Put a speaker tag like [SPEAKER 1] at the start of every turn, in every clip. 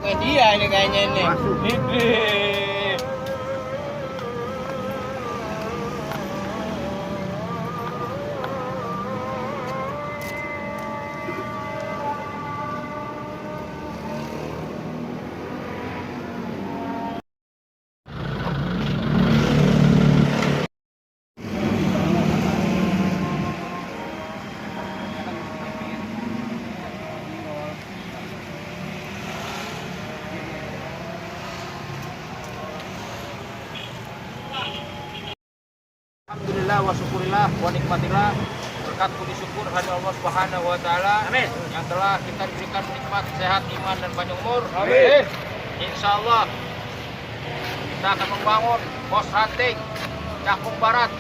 [SPEAKER 1] Dia ini kayaknya ini. Ini. Alhamdulillah wa syukurillah wa nikmatillah. Berkat puji syukur hanya Allah Subhanahu wa taala. Amin. Yang telah kita diberikan nikmat sehat, iman dan panjang umur. Amin. Insyaallah kita akan membangun pos hunting Cakung Barat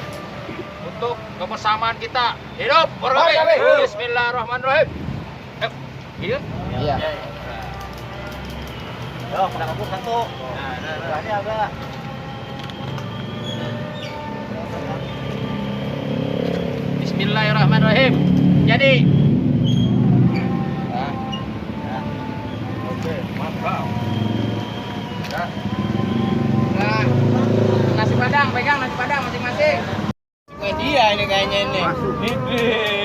[SPEAKER 1] untuk kebersamaan kita. Hidup berkami. Bismillahirrahmanirrahim. Hidup? Iya. Yo, kita kabur satu. Nah, ini agak Bismillahirrahmanirrahim. Jadi oke, mantap. Nah, nasi padang, pegang nasi padang masing-masing. Dia ini kayaknya ini. Ini.